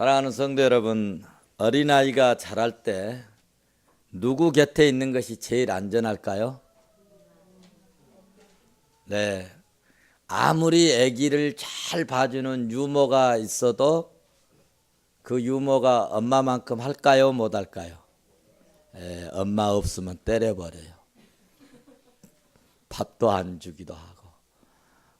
사랑하는 성도 여러분, 어린아이가 자랄 때 누구 곁에 있는 것이 제일 안전할까요? 네. 아무리 아기를 잘 봐주는 유모가 있어도 그 유모가 엄마만큼 할까요? 못 할까요? 엄마 없으면 때려버려요. 밥도 안 주기도 하고.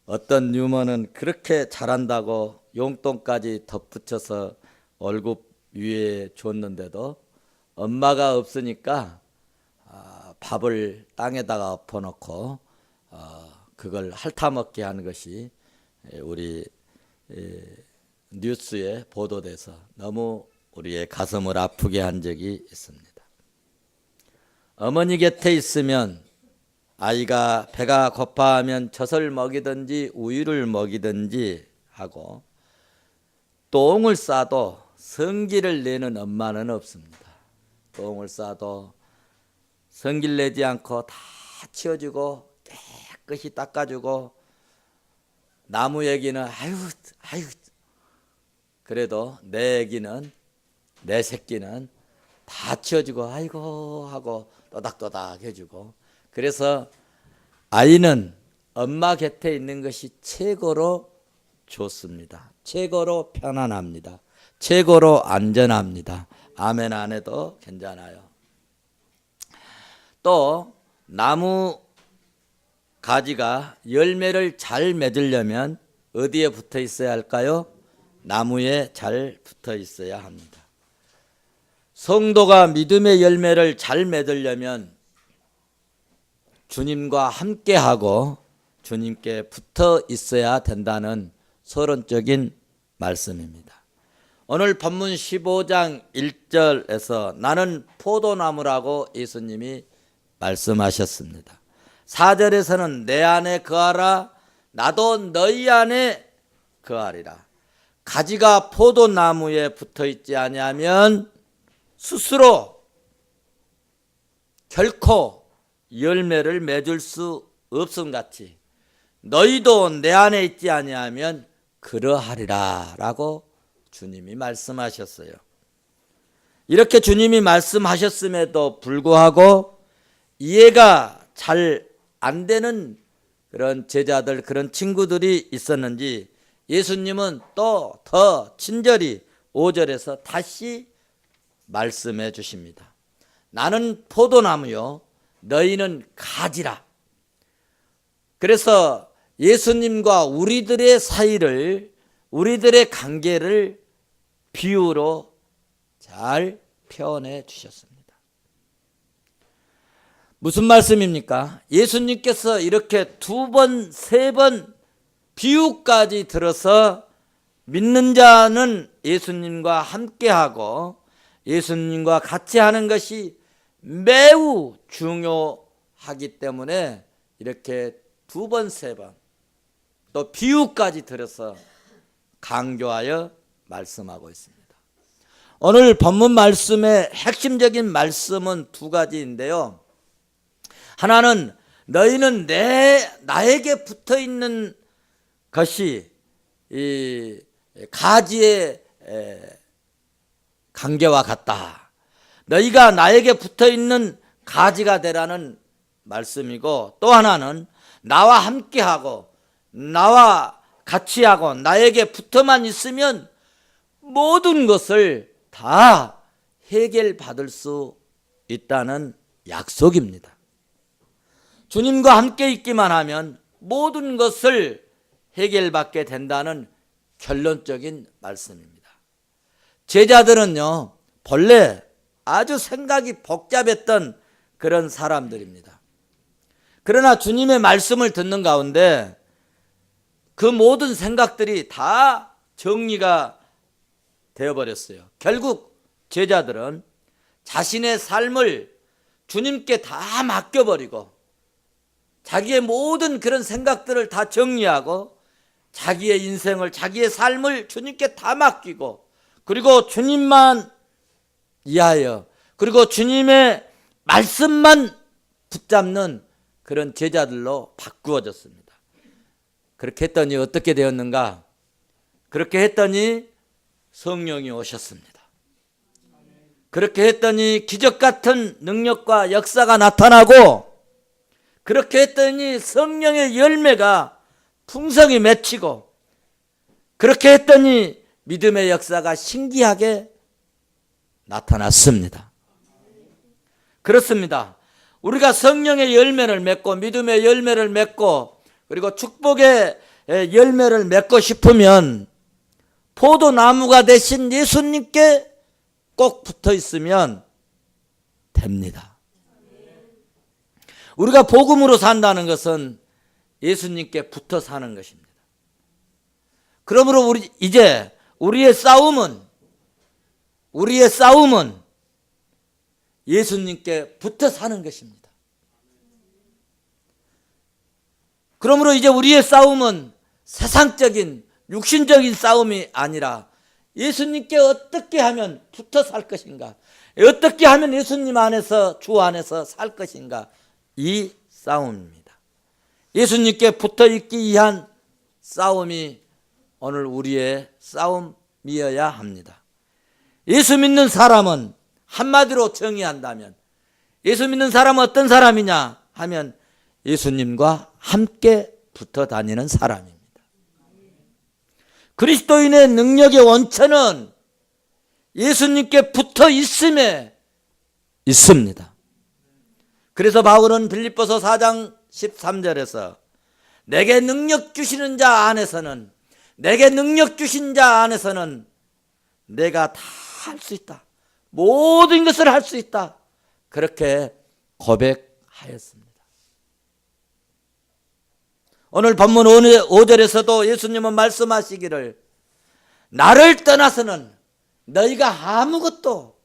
어떤 유모는 그렇게 잘한다고 용돈까지 덧붙여서 월급 위에 줬는데도 엄마가 없으니까 밥을 땅에다가 엎어놓고 그걸 핥아먹게 하는 것이 우리 뉴스에 보도돼서 너무 우리의 가슴을 아프게 한 적이 있습니다. 어머니 곁에 있으면 아이가 배가 고파하면 젖을 먹이든지 우유를 먹이든지 하고 똥을 싸도 성기를 내는 엄마는 없습니다. 똥을 싸도 성기를 내지 않고 다 치워주고 깨끗이 닦아주고 나무 애기는 아유 그래도 내 애기는 내 새끼는 다 치워주고 아이고 하고 또닥또닥 해주고 그래서 아이는 엄마 곁에 있는 것이 최고로 좋습니다. 최고로 편안합니다. 최고로 안전합니다. 아멘 안 해도 괜찮아요. 또 나무 가지가 열매를 잘 맺으려면 어디에 붙어 있어야 할까요? 나무에 잘 붙어 있어야 합니다. 성도가 믿음의 열매를 잘 맺으려면 주님과 함께하고 주님께 붙어 있어야 된다는 서론적인 말씀입니다. 오늘 본문 15장 1절에서 나는 포도나무라고 예수님이 말씀하셨습니다. 4절에서는 내 안에 거하라 나도 너희 안에 거하리라. 가지가 포도나무에 붙어 있지 아니하면 스스로 결코 열매를 맺을 수 없음 같이 너희도 내 안에 있지 아니하면 그러하리라 라고 주님이 말씀하셨어요. 이렇게 주님이 말씀하셨음에도 불구하고 이해가 잘 안 되는 그런 제자들, 그런 친구들이 있었는지 예수님은 또 더 친절히 5절에서 다시 말씀해 주십니다. 나는 포도나무요 너희는 가지라. 그래서 예수님과 우리들의 사이를 우리들의 관계를 비유로 잘 표현해 주셨습니다. 무슨 말씀입니까? 예수님께서 이렇게 2번, 3번 비유까지 들어서 믿는 자는 예수님과 함께하고 예수님과 같이 하는 것이 매우 중요하기 때문에 이렇게 2번, 3번 또 비유까지 들어서 강조하여 말씀하고 있습니다. 오늘 본문 말씀의 핵심적인 말씀은 2가지인데요. 하나는 너희는 나에게 붙어 있는 것이 이 가지의 관계와 같다. 너희가 나에게 붙어 있는 가지가 되라는 말씀이고 또 하나는 나와 함께하고 나와 같이 하고 나에게 붙어만 있으면 모든 것을 다 해결받을 수 있다는 약속입니다. 주님과 함께 있기만 하면 모든 것을 해결받게 된다는 결론적인 말씀입니다. 제자들은요 본래 아주 생각이 복잡했던 그런 사람들입니다. 그러나 주님의 말씀을 듣는 가운데 그 모든 생각들이 다 정리가 되어버렸어요. 결국 제자들은 자신의 삶을 주님께 다 맡겨버리고 자기의 모든 그런 생각들을 다 정리하고 자기의 인생을 자기의 삶을 주님께 다 맡기고 그리고 주님만 위하여 그리고 주님의 말씀만 붙잡는 그런 제자들로 바꾸어졌습니다. 그렇게 했더니 어떻게 되었는가? 그렇게 했더니 성령이 오셨습니다. 그렇게 했더니 기적 같은 능력과 역사가 나타나고, 그렇게 했더니 성령의 열매가 풍성히 맺히고, 그렇게 했더니 믿음의 역사가 신기하게 나타났습니다. 그렇습니다. 우리가 성령의 열매를 맺고 믿음의 열매를 맺고 그리고 축복의 열매를 맺고 싶으면 포도나무가 되신 예수님께 꼭 붙어 있으면 됩니다. 우리가 복음으로 산다는 것은 예수님께 붙어 사는 것입니다. 그러므로 이제 우리의 싸움은 예수님께 붙어 사는 것입니다. 그러므로 이제 우리의 싸움은 세상적인 육신적인 싸움이 아니라 예수님께 어떻게 하면 붙어 살 것인가, 어떻게 하면 예수님 안에서, 주 안에서 살 것인가, 이 싸움입니다. 예수님께 붙어 있기 위한 싸움이 오늘 우리의 싸움이어야 합니다. 예수 믿는 사람은 한마디로 정의한다면 예수 믿는 사람은 어떤 사람이냐 하면 예수님과 함께 붙어 다니는 사람입니다. 그리스도인의 능력의 원천은 예수님께 붙어 있음에 있습니다. 그래서 바울은 빌립보서 4장 13절에서 내게 능력 주시는 자 안에서는, 내게 능력 주신 자 안에서는 내가 다 할 수 있다, 모든 것을 할 수 있다, 그렇게 고백하였습니다. 오늘 본문 5절에서도 예수님은 말씀하시기를 나를 떠나서는 너희가 아무것도,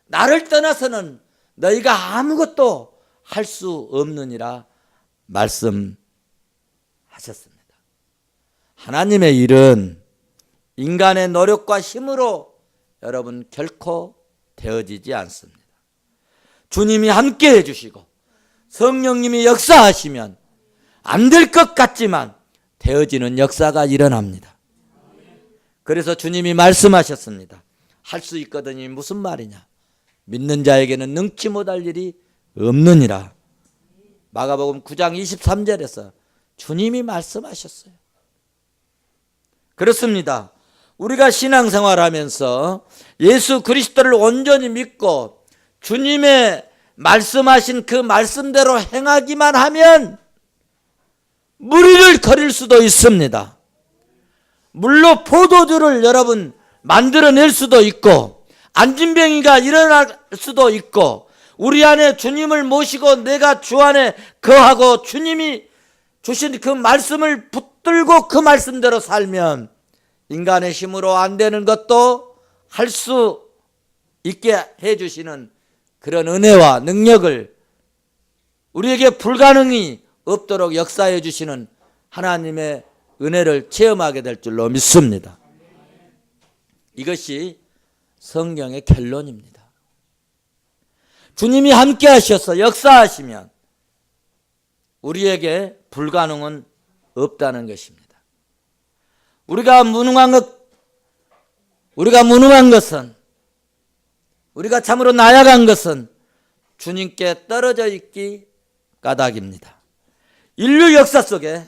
나를 떠나서는 너희가 아무것도 할 수 없느니라 말씀하셨습니다. 하나님의 일은 인간의 노력과 힘으로 여러분 결코 되어지지 않습니다. 주님이 함께 해주시고 성령님이 역사하시면 안 될 것 같지만 되어지는 역사가 일어납니다. 그래서 주님이 말씀하셨습니다. 할 수 있거든이 무슨 말이냐, 믿는 자에게는 능치 못할 일이 없느니라. 마가복음 9장 23절에서 주님이 말씀하셨어요. 그렇습니다. 우리가 신앙생활하면서 예수 그리스도를 온전히 믿고 주님의 말씀하신 그 말씀대로 행하기만 하면 무리를 거릴 수도 있습니다. 물로 포도주를 여러분 만들어낼 수도 있고, 안진병이가 일어날 수도 있고, 우리 안에 주님을 모시고 내가 주 안에 거하고 주님이 주신 그 말씀을 붙들고 그 말씀대로 살면 인간의 힘으로 안 되는 것도 할 수 있게 해주시는 그런 은혜와 능력을, 우리에게 불가능이 없도록 역사해 주시는 하나님의 은혜를 체험하게 될 줄로 믿습니다. 이것이 성경의 결론입니다. 주님이 함께 하셔서 역사하시면 우리에게 불가능은 없다는 것입니다. 우리가 무능한 것은, 우리가 참으로 나약한 것은 주님께 떨어져 있기 까닭입니다. 인류 역사 속에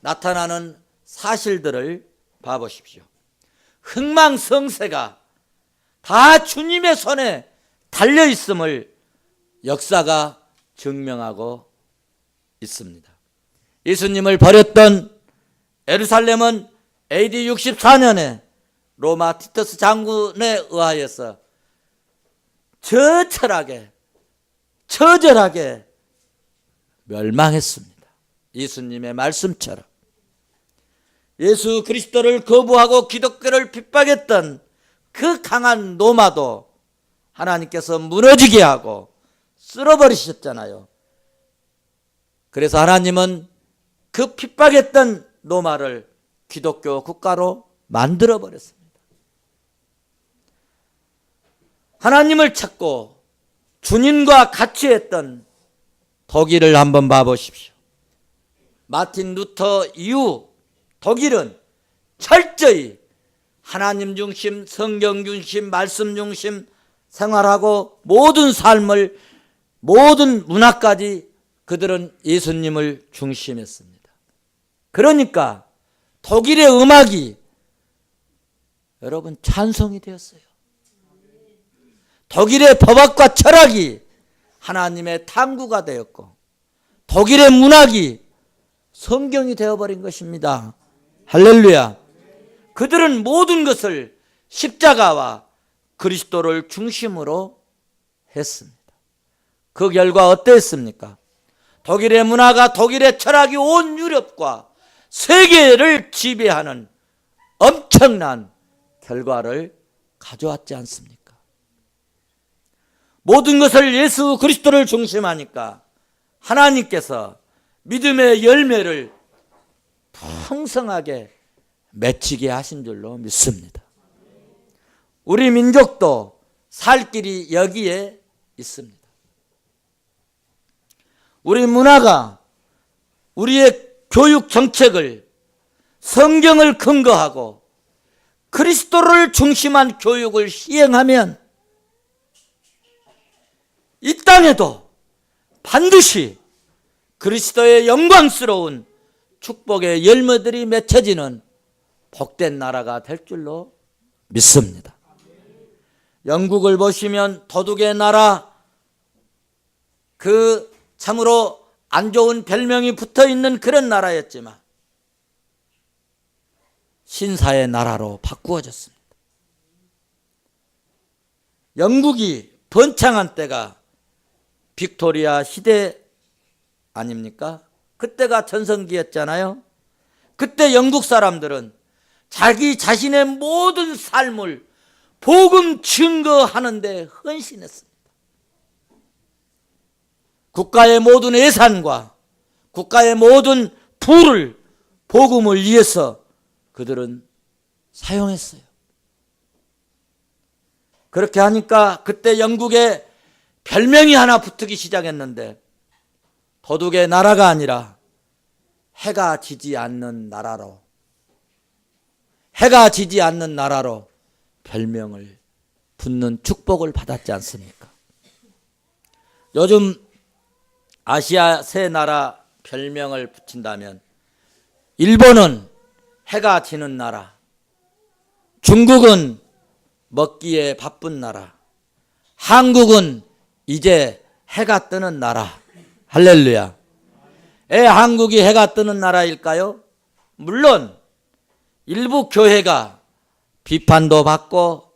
나타나는 사실들을 봐보십시오. 흥망성쇠가 다 주님의 손에 달려있음을 역사가 증명하고 있습니다. 예수님을 버렸던 예루살렘은 AD 64년에 로마 티터스 장군에 의하여서 처절하게 멸망했습니다. 예수님의 말씀처럼 예수 그리스도를 거부하고 기독교를 핍박했던 그 강한 로마도 하나님께서 무너지게 하고 쓸어버리셨잖아요. 그래서 하나님은 그 핍박했던 로마를 기독교 국가로 만들어버렸습니다. 하나님을 찾고 주님과 같이 했던 독일을 한번 봐보십시오. 마틴 루터 이후 독일은 철저히 하나님 중심, 성경 중심, 말씀 중심 생활하고 모든 삶을, 모든 문화까지 그들은 예수님을 중심했습니다. 그러니까 독일의 음악이 여러분 찬송이 되었어요. 독일의 법학과 철학이 하나님의 탐구가 되었고, 독일의 문학이 성경이 되어버린 것입니다. 할렐루야. 그들은 모든 것을 십자가와 그리스도를 중심으로 했습니다. 그 결과 어땠습니까? 독일의 문화가, 독일의 철학이 온 유럽과 세계를 지배하는 엄청난 결과를 가져왔지 않습니까? 모든 것을 예수 그리스도를 중심하니까 하나님께서 믿음의 열매를 풍성하게 맺히게 하신 줄로 믿습니다. 우리 민족도 살 길이 여기에 있습니다. 우리 문화가 우리의 교육 정책을 성경을 근거하고 그리스도를 중심한 교육을 시행하면 이 땅에도 반드시 그리스도의 영광스러운 축복의 열매들이 맺혀지는 복된 나라가 될 줄로 믿습니다. 영국을 보시면 도둑의 나라, 그 참으로 안 좋은 별명이 붙어있는 그런 나라였지만 신사의 나라로 바꾸어졌습니다. 영국이 번창한 때가 빅토리아 시대 아닙니까? 그때가 전성기였잖아요. 그때 영국 사람들은 자기 자신의 모든 삶을 복음 증거하는 데 헌신했습니다. 국가의 모든 예산과 국가의 모든 부를 복음을 위해서 그들은 사용했어요. 그렇게 하니까 그때 영국에 별명이 하나 붙기 시작했는데, 도둑의 나라가 아니라 해가 지지 않는 나라로, 해가 지지 않는 나라로 별명을 붙는 축복을 받았지 않습니까? 요즘 아시아 세 나라 별명을 붙인다면 일본은 해가 지는 나라, 중국은 먹기에 바쁜 나라, 한국은 이제 해가 뜨는 나라. 할렐루야. 왜 한국이 해가 뜨는 나라일까요? 물론 일부 교회가 비판도 받고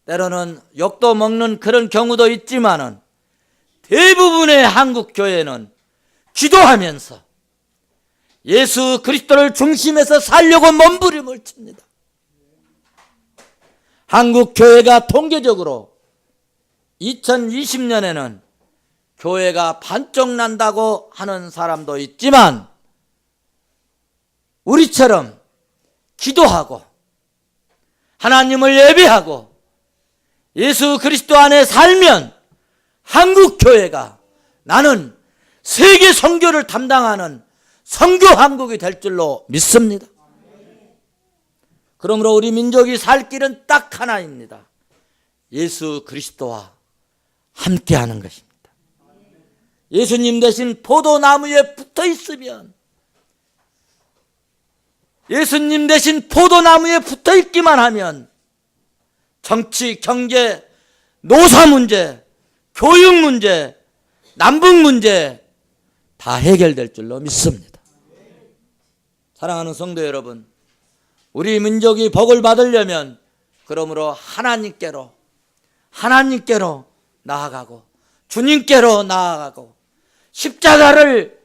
때로는 욕도 먹는 그런 경우도 있지만은 대부분의 한국 교회는 기도하면서 예수 그리스도를 중심에서 살려고 몸부림을 칩니다. 한국 교회가 통계적으로 2020년에는 교회가 반쪽 난다고 하는 사람도 있지만, 우리처럼 기도하고 하나님을 예배하고 예수 그리스도 안에 살면 한국 교회가 나는 세계 선교를 담당하는 선교 한국이 될 줄로 믿습니다. 그러므로 우리 민족이 살 길은 딱 하나입니다. 예수 그리스도와 함께하는 것입니다. 예수님 대신 포도나무에 붙어 있으면, 예수님 대신 포도나무에 붙어 있기만 하면 정치, 경제, 노사 문제, 교육 문제, 남북 문제 다 해결될 줄로 믿습니다. 사랑하는 성도 여러분, 우리 민족이 복을 받으려면 그러므로 하나님께로 나아가고 주님께로 나아가고 십자가를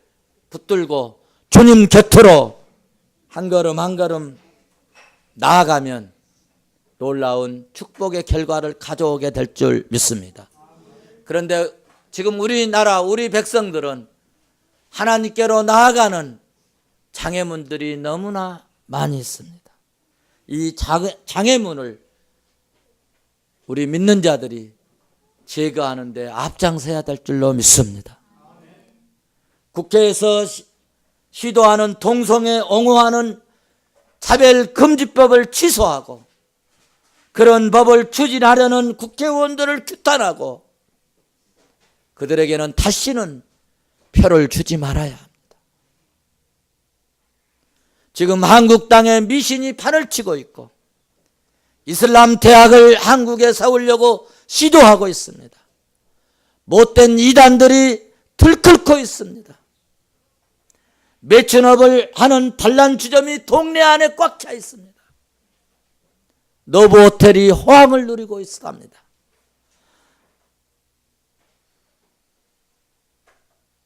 붙들고 주님 곁으로 한 걸음 한 걸음 나아가면 놀라운 축복의 결과를 가져오게 될 줄 믿습니다. 그런데 지금 우리나라, 우리 백성들은 하나님께로 나아가는 장애물들이 너무나 많이 있습니다. 이 장애물을 우리 믿는 자들이 제거하는 데 앞장서야 될 줄로 믿습니다. 국회에서 시도하는 동성애 옹호하는 차별금지법을 취소하고 그런 법을 추진하려는 국회의원들을 규탄하고 그들에게는 다시는 표를 주지 말아야 합니다. 지금 한국 땅에 미신이 판을 치고 있고 이슬람 대학을 한국에 세우려고 시도하고 있습니다. 못된 이단들이 들끓고 있습니다. 매춘업을 하는 단란주점이 동네 안에 꽉 차 있습니다. 노브호텔이 호황을 누리고 있습니다.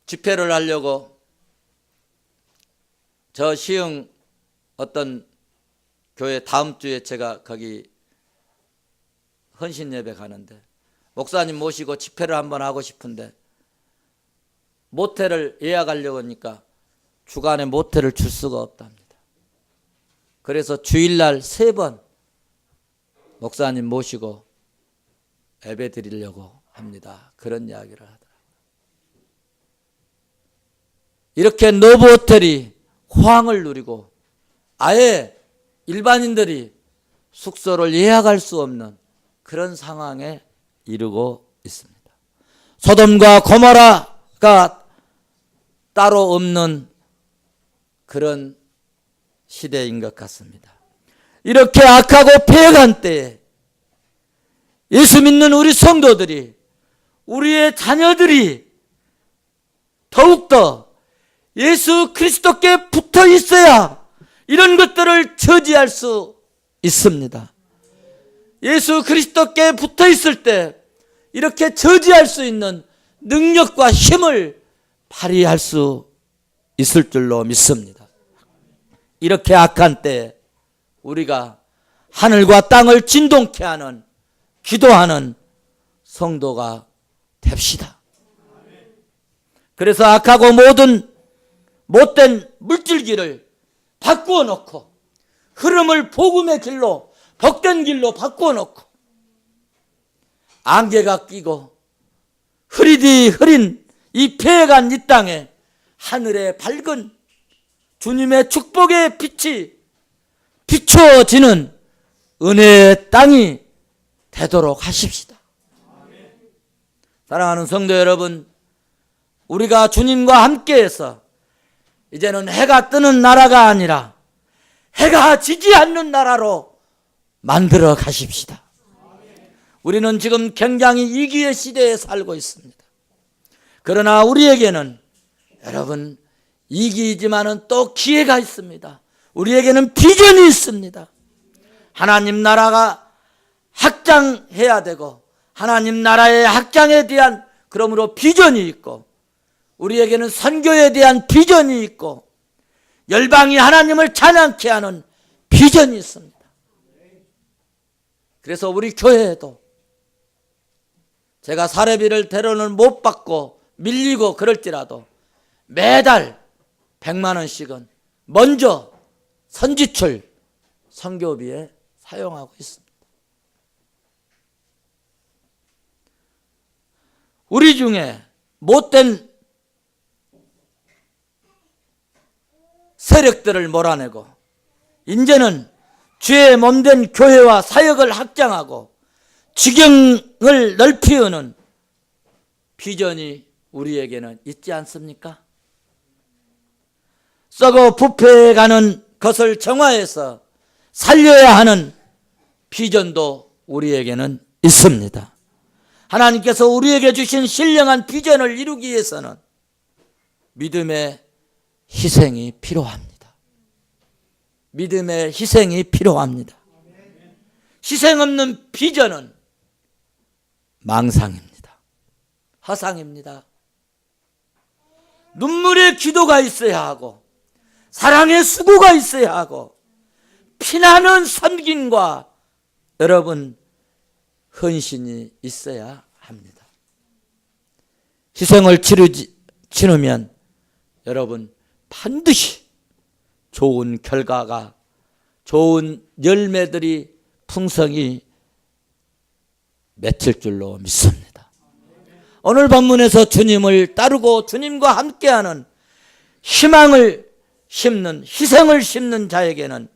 집회를 하려고 저 시흥 어떤 교회 다음 주에 제가 거기 헌신 예배 가는데 목사님 모시고 집회를 한번 하고 싶은데 모텔을 예약하려고 하니까 주간에 모텔을 줄 수가 없답니다. 그래서 주일날 3번 목사님 모시고 예배 드리려고 합니다. 그런 이야기를 하더라고요. 이렇게 노브호텔이 호황을 누리고 아예 일반인들이 숙소를 예약할 수 없는 그런 상황에 이르고 있습니다. 소돔과 고모라가 따로 없는 그런 시대인 것 같습니다. 이렇게 악하고 폐역한 때에 예수 믿는 우리 성도들이, 우리의 자녀들이 더욱더 예수 그리스도께 붙어 있어야 이런 것들을 저지할 수 있습니다. 예수 그리스도께 붙어 있을 때 이렇게 저지할 수 있는 능력과 힘을 발휘할 수 있을 줄로 믿습니다. 이렇게 악한 때에 우리가 하늘과 땅을 진동케 하는 기도하는 성도가 됩시다. 그래서 악하고 모든 못된 물질기를 바꾸어 놓고 흐름을 복음의 길로, 복된 길로 바꾸어 놓고 안개가 끼고 흐리디 흐린 이 폐해간 이 땅에 하늘의 밝은 주님의 축복의 빛이 비춰지는 은혜의 땅이 되도록 하십시다. 사랑하는 성도 여러분, 우리가 주님과 함께해서 이제는 해가 뜨는 나라가 아니라 해가 지지 않는 나라로 만들어 가십시다. 우리는 지금 굉장히 위기의 시대에 살고 있습니다. 그러나 우리에게는 여러분 위기이지만은 또 기회가 있습니다. 우리에게는 비전이 있습니다. 하나님 나라가 확장해야 되고 하나님 나라의 확장에 대한 그러므로 비전이 있고 우리에게는 선교에 대한 비전이 있고 열방이 하나님을 찬양케 하는 비전이 있습니다. 그래서 우리 교회에도 제가 사례비를 때로는 못 받고 밀리고 그럴지라도 매달 100만 원씩은 먼저 선지출 선교비에 사용하고 있습니다. 우리 중에 못된 세력들을 몰아내고 이제는 죄의 몸된 교회와 사역을 확장하고 지경을 넓히는 비전이 우리에게는 있지 않습니까? 썩어 부패해가는 것을 정화해서 살려야 하는 비전도 우리에게는 있습니다. 하나님께서 우리에게 주신 신령한 비전을 이루기 위해서는 믿음의 희생이 필요합니다. 믿음의 희생이 필요합니다. 희생 없는 비전은 망상입니다. 허상입니다. 눈물의 기도가 있어야 하고 사랑의 수고가 있어야 하고 피나는 섬김과 여러분 헌신이 있어야 합니다. 희생을 치르면 여러분 반드시 좋은 결과가, 좋은 열매들이 풍성히 맺힐 줄로 믿습니다. 오늘 본문에서 주님을 따르고 주님과 함께하는 희망을 심는, 희생을 심는 자에게는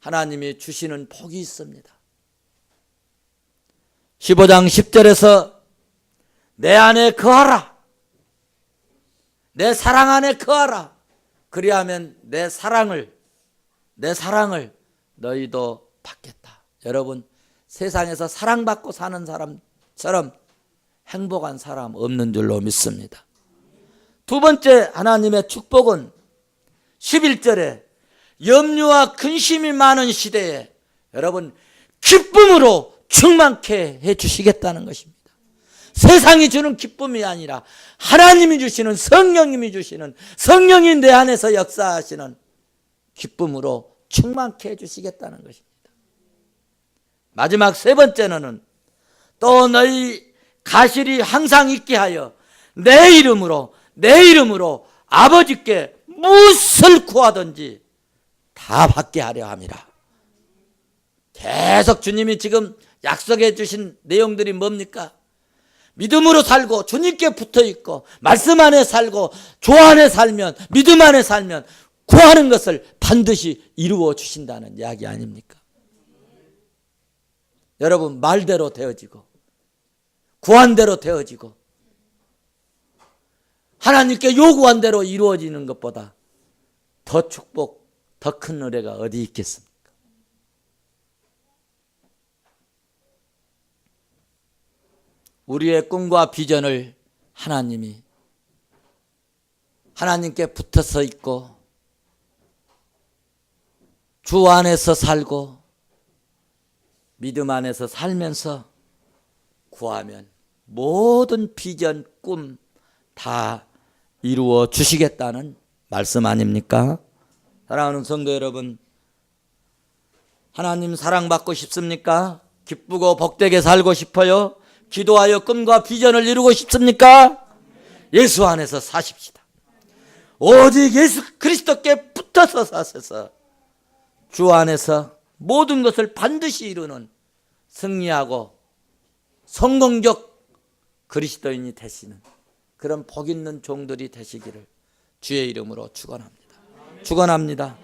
하나님이 주시는 복이 있습니다. 15장 10절에서 내 안에 거하라. 내 사랑 안에 거하라. 그리하면 내 사랑을 너희도 받겠다. 여러분, 세상에서 사랑받고 사는 사람처럼 행복한 사람 없는 줄로 믿습니다. 두 번째 하나님의 축복은 11절에 염려와 근심이 많은 시대에 여러분 기쁨으로 충만케 해 주시겠다는 것입니다. 세상이 주는 기쁨이 아니라 하나님이 주시는 성령님이 주시는 성령이 내 안에서 역사하시는 기쁨으로 충만케 해 주시겠다는 것입니다. 마지막 세 번째는 또 너희 가실이 항상 있게 하여 내 이름으로 아버지께 무엇을 구하든지 다 받게 하려 함이라. 계속 주님이 지금 약속해 주신 내용들이 뭡니까? 믿음으로 살고 주님께 붙어 있고 말씀 안에 살고 조 안에 살면 믿음 안에 살면 구하는 것을 반드시 이루어 주신다는 이야기 아닙니까? 여러분, 말대로 되어지고 구한 대로 되어지고 하나님께 요구한 대로 이루어지는 것보다 더 축복, 더 큰 은혜가 어디 있겠습니까? 우리의 꿈과 비전을 하나님께 붙어서 있고 주 안에서 살고 믿음 안에서 살면서 구하면 모든 비전, 꿈 다 이루어 주시겠다는 말씀 아닙니까? 사랑하는 성도 여러분, 하나님 사랑받고 싶습니까? 기쁘고 복되게 살고 싶어요? 기도하여 꿈과 비전을 이루고 싶습니까? 예수 안에서 사십시다. 오직 예수 그리스도께 붙어서 사셔서 주 안에서 모든 것을 반드시 이루는 승리하고 성공적 그리스도인이 되시는 그런 복 있는 종들이 되시기를 주의 이름으로 축원합니다. 축원합니다.